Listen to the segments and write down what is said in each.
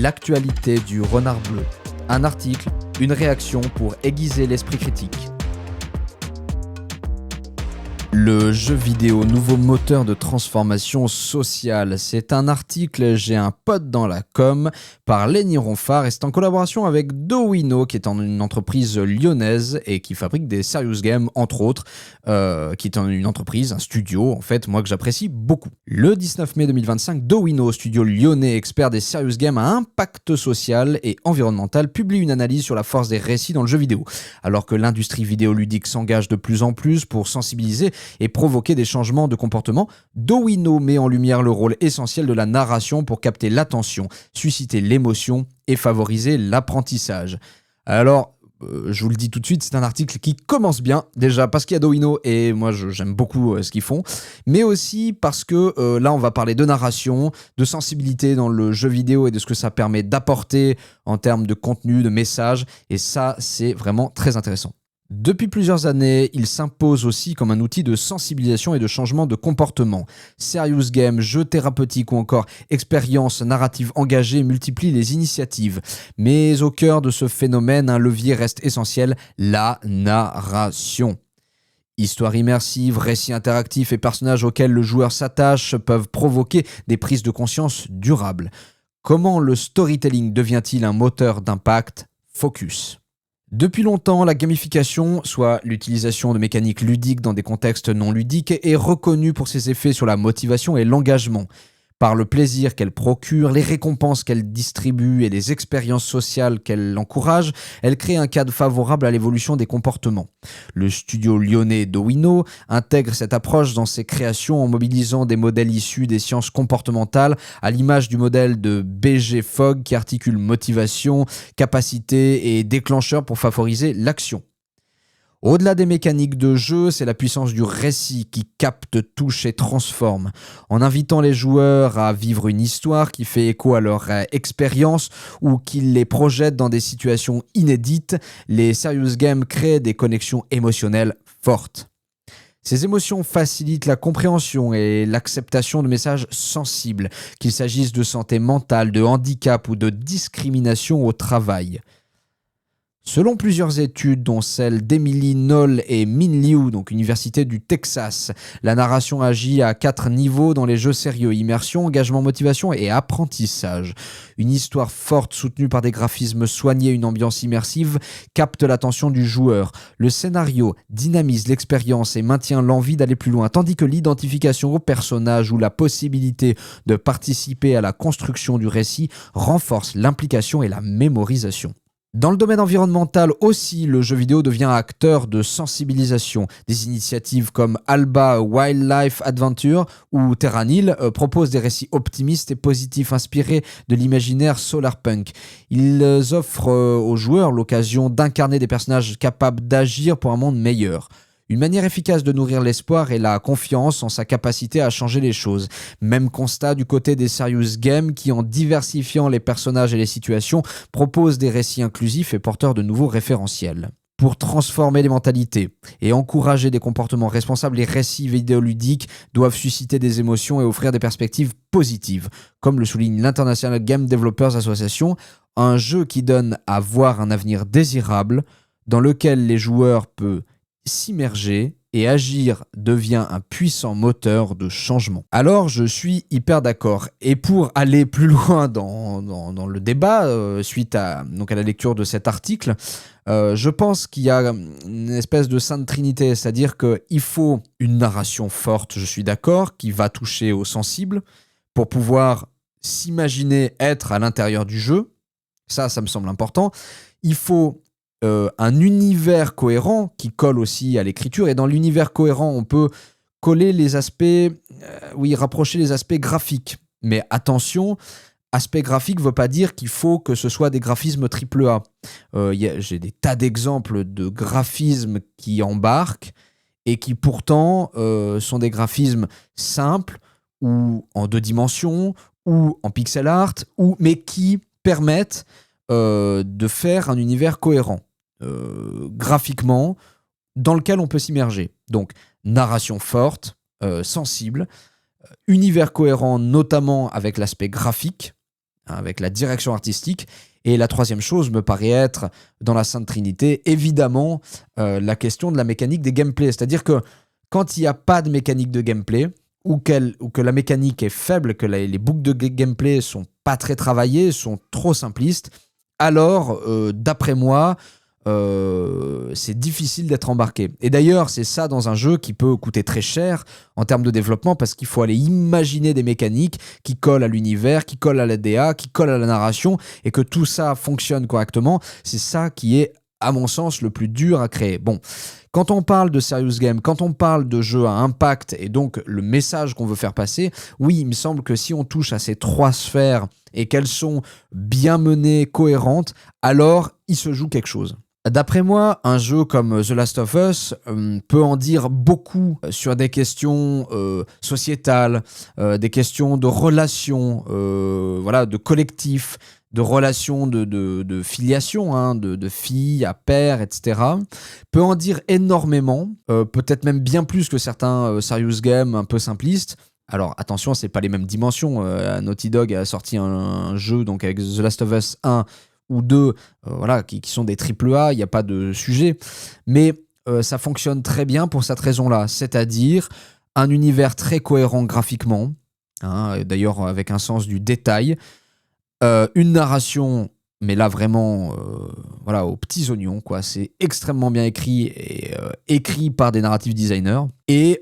L'actualité du renard bleu. Un article, une réaction pour aiguiser l'esprit critique. Le jeu vidéo, nouveau moteur de transformation sociale. C'est un article J'ai un pote dans la com par Lenny Ronfart et c'est en collaboration avec Dowino qui est une entreprise lyonnaise et qui fabrique des serious games entre autres, qui est une entreprise, un studio en fait, moi que j'apprécie beaucoup. Le 19 mai 2025, Dowino, studio lyonnais expert des serious games à impact social et environnemental, publie une analyse sur la force des récits dans le jeu vidéo. Alors que l'industrie vidéoludique s'engage de plus en plus pour sensibiliser et provoquer des changements de comportement, Dowino met en lumière le rôle essentiel de la narration pour capter l'attention, susciter l'émotion et favoriser l'apprentissage. Alors, je vous le dis tout de suite, c'est un article qui commence bien, déjà parce qu'il y a Dowino et moi j'aime beaucoup ce qu'ils font, mais aussi parce que là on va parler de narration, de sensibilité dans le jeu vidéo et de ce que ça permet d'apporter en termes de contenu, de message, et ça c'est vraiment très intéressant. Depuis plusieurs années, il s'impose aussi comme un outil de sensibilisation et de changement de comportement. Serious Game, jeux thérapeutiques ou encore expériences narratives engagées multiplient les initiatives. Mais au cœur de ce phénomène, un levier reste essentiel, la narration. Histoire immersive, récits interactifs et personnages auxquels le joueur s'attache peuvent provoquer des prises de conscience durables. Comment le storytelling devient-il un moteur d'impact ? Focus. Depuis longtemps, la gamification, soit l'utilisation de mécaniques ludiques dans des contextes non ludiques, est reconnue pour ses effets sur la motivation et l'engagement. Par le plaisir qu'elle procure, les récompenses qu'elle distribue et les expériences sociales qu'elle encourage, elle crée un cadre favorable à l'évolution des comportements. Le studio lyonnais Dowino intègre cette approche dans ses créations en mobilisant des modèles issus des sciences comportementales à l'image du modèle de BG Fogg qui articule motivation, capacité et déclencheur pour favoriser l'action. Au-delà des mécaniques de jeu, c'est la puissance du récit qui capte, touche et transforme. En invitant les joueurs à vivre une histoire qui fait écho à leur expérience ou qui les projette dans des situations inédites, les serious games créent des connexions émotionnelles fortes. Ces émotions facilitent la compréhension et l'acceptation de messages sensibles, qu'il s'agisse de santé mentale, de handicap ou de discrimination au travail. Selon plusieurs études, dont celle d'Emily Knoll et Min Liu, donc Université du Texas, la narration agit à 4 niveaux dans les jeux sérieux: immersion, engagement, motivation et apprentissage. Une histoire forte soutenue par des graphismes soignés, une ambiance immersive, capte l'attention du joueur. Le scénario dynamise l'expérience et maintient l'envie d'aller plus loin, tandis que l'identification au personnage ou la possibilité de participer à la construction du récit renforce l'implication et la mémorisation. Dans le domaine environnemental aussi, le jeu vidéo devient acteur de sensibilisation. Des initiatives comme Alba Wildlife Adventure ou Terranil proposent des récits optimistes et positifs inspirés de l'imaginaire solarpunk. Ils offrent aux joueurs l'occasion d'incarner des personnages capables d'agir pour un monde meilleur. Une manière efficace de nourrir l'espoir et la confiance en sa capacité à changer les choses. Même constat du côté des serious games qui, en diversifiant les personnages et les situations, proposent des récits inclusifs et porteurs de nouveaux référentiels. Pour transformer les mentalités et encourager des comportements responsables, les récits vidéoludiques doivent susciter des émotions et offrir des perspectives positives. Comme le souligne l'International Game Developers Association, un jeu qui donne à voir un avenir désirable dans lequel les joueurs peuvent s'immerger et agir devient un puissant moteur de changement. Alors, je suis hyper d'accord. Et pour aller plus loin dans le débat, suite à la lecture de cet article, je pense qu'il y a une espèce de sainte trinité, c'est-à-dire qu'il faut une narration forte, je suis d'accord, qui va toucher au sensible pour pouvoir s'imaginer être à l'intérieur du jeu. Ça me semble important. Il faut un univers cohérent qui colle aussi à l'écriture, et dans l'univers cohérent on peut coller les aspects, rapprocher les aspects graphiques, mais attention, aspect graphique ne veut pas dire qu'il faut que ce soit des graphismes AAA. J'ai des tas d'exemples de graphismes qui embarquent et qui pourtant sont des graphismes simples ou en 2 dimensions ou en pixel art, mais qui permettent de faire un univers cohérent. Graphiquement, dans lequel on peut s'immerger. Donc, narration forte, sensible, univers cohérent, notamment avec l'aspect graphique, avec la direction artistique. Et la troisième chose me paraît être, dans la Sainte Trinité, évidemment, la question de la mécanique des gameplays. C'est-à-dire que quand il n'y a pas de mécanique de gameplay, ou que la mécanique est faible, que les boucles de gameplay sont pas très travaillées, sont trop simplistes, alors, d'après moi, c'est difficile d'être embarqué. Et d'ailleurs, c'est ça dans un jeu qui peut coûter très cher en termes de développement parce qu'il faut aller imaginer des mécaniques qui collent à l'univers, qui collent à la DA, qui collent à la narration et que tout ça fonctionne correctement. C'est ça qui est, à mon sens, le plus dur à créer. Bon, quand on parle de serious game, quand on parle de jeu à impact et donc le message qu'on veut faire passer, oui, il me semble que si on touche à ces trois sphères et qu'elles sont bien menées, cohérentes, alors il se joue quelque chose. D'après moi, un jeu comme The Last of Us peut en dire beaucoup sur des questions sociétales, des questions de relations, voilà, de collectif, de relations de filiation, hein, de fille à père, etc. Peut en dire énormément, peut-être même bien plus que certains serious games un peu simplistes. Alors attention, c'est pas les mêmes dimensions. Naughty Dog a sorti un jeu donc avec The Last of Us 1 ou 2, voilà, qui sont des AAA, il n'y a pas de sujet. Mais ça fonctionne très bien pour cette raison-là, c'est-à-dire un univers très cohérent graphiquement, hein, d'ailleurs avec un sens du détail, une narration, mais là vraiment voilà, aux petits oignons, quoi. C'est extrêmement bien écrit et écrit par des narrative designers et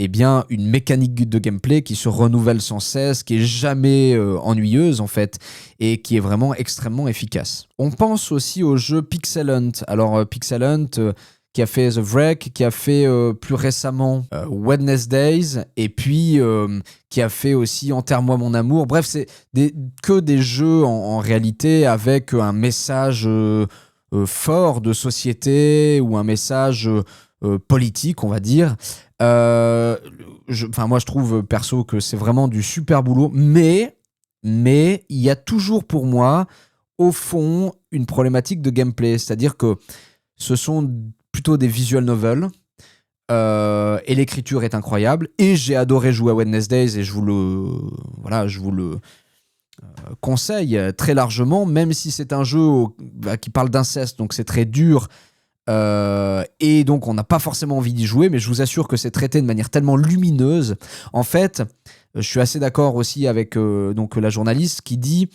bien une mécanique de gameplay qui se renouvelle sans cesse, qui est jamais ennuyeuse en fait et qui est vraiment extrêmement efficace. On pense aussi au jeu Pixel Hunt. Alors Pixel Hunt qui a fait The Wreck, qui a fait plus récemment Wednesdays, et puis qui a fait aussi Enterre-moi mon amour. Bref, c'est que des jeux en réalité avec un message fort de société ou un message politique, on va dire. Moi, je trouve perso que c'est vraiment du super boulot, mais il y a toujours pour moi, au fond, une problématique de gameplay. C'est-à-dire que ce sont plutôt des visual novels et l'écriture est incroyable et j'ai adoré jouer à Wednesdays et je vous le conseille très largement, même si c'est un jeu qui parle d'inceste, donc c'est très dur et donc on n'a pas forcément envie d'y jouer, mais je vous assure que c'est traité de manière tellement lumineuse. En fait, je suis assez d'accord aussi avec donc la journaliste qui dit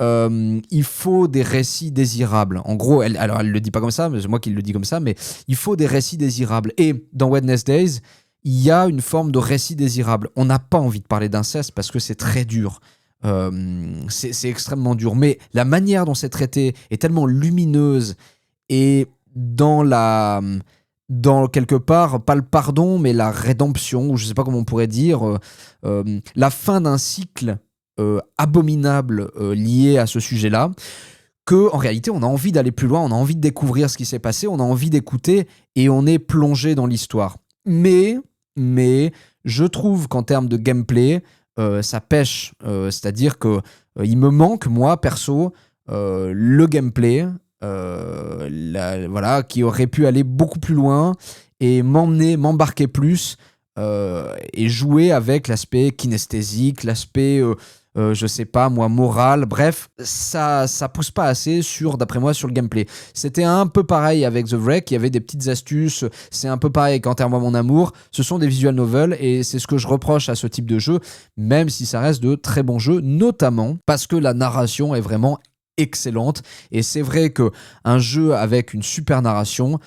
il faut des récits désirables. En gros, elle le dit pas comme ça, mais c'est moi qui le dis comme ça, mais il faut des récits désirables. Et dans Wednesdays, il y a une forme de récit désirable. On n'a pas envie de parler d'inceste parce que c'est très dur. C'est extrêmement dur. Mais la manière dont c'est traité est tellement lumineuse et dans quelque part, pas le pardon, mais la rédemption, ou je sais pas comment on pourrait dire, la fin d'un cycle abominable lié à ce sujet-là, que en réalité on a envie d'aller plus loin, on a envie de découvrir ce qui s'est passé, on a envie d'écouter et on est plongé dans l'histoire. Mais je trouve qu'en termes de gameplay, ça pêche, c'est-à-dire que il me manque, moi perso, le gameplay, voilà, qui aurait pu aller beaucoup plus loin et m'embarquer plus et jouer avec l'aspect kinesthésique, l'aspect je sais pas moi, moral, bref, ça pousse pas assez d'après moi, sur le gameplay. C'était un peu pareil avec The Wreck, il y avait des petites astuces, c'est un peu pareil avec Enterre-moi mon amour, ce sont des visual novels et c'est ce que je reproche à ce type de jeu, même si ça reste de très bons jeux, notamment parce que la narration est vraiment excellente et c'est vrai qu'un jeu avec une super narration,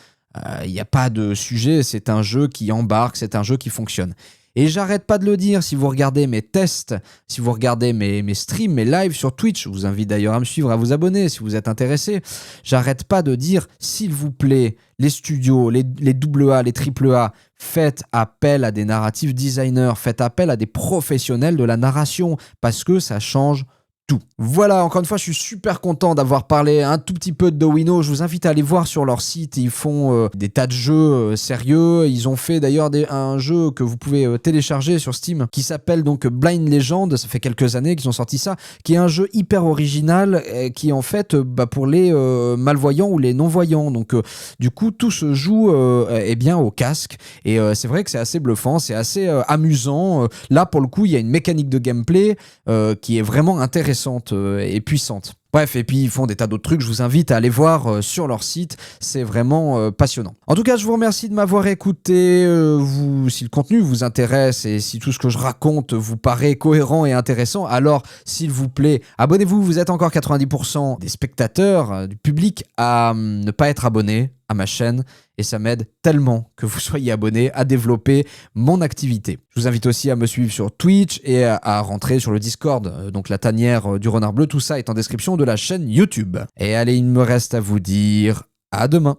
il n'y a pas de sujet, c'est un jeu qui embarque, c'est un jeu qui fonctionne. Et j'arrête pas de le dire, si vous regardez mes tests, si vous regardez mes streams, mes lives sur Twitch, je vous invite d'ailleurs à me suivre, à vous abonner si vous êtes intéressé, j'arrête pas de dire, s'il vous plaît, les studios, les AA, les AAA, faites appel à des narrative designers, faites appel à des professionnels de la narration, parce que ça change tout. Voilà, encore une fois, je suis super content d'avoir parlé un tout petit peu de Dowino. Je vous invite à aller voir sur leur site. Ils font des tas de jeux sérieux. Ils ont fait d'ailleurs un jeu que vous pouvez télécharger sur Steam qui s'appelle donc Blind Legend. Ça fait quelques années qu'ils ont sorti ça, qui est un jeu hyper original qui est en fait pour les malvoyants ou les non-voyants. Donc du coup, tout se joue bien au casque. Et c'est vrai que c'est assez bluffant, c'est assez amusant. Là, pour le coup, il y a une mécanique de gameplay qui est vraiment intéressante. intéressante et puissante. Bref, et puis ils font des tas d'autres trucs, je vous invite à aller voir sur leur site, c'est vraiment passionnant. En tout cas, je vous remercie de m'avoir écouté, si le contenu vous intéresse et si tout ce que je raconte vous paraît cohérent et intéressant, alors s'il vous plaît, abonnez-vous, vous êtes encore 90% des spectateurs, du public à ne pas être abonné à ma chaîne et ça m'aide tellement que vous soyez abonné à développer mon activité. Je vous invite aussi à me suivre sur Twitch et à rentrer sur le Discord, donc la tanière du renard bleu, tout ça est en description de la chaîne YouTube. Et allez, il me reste à vous dire à demain.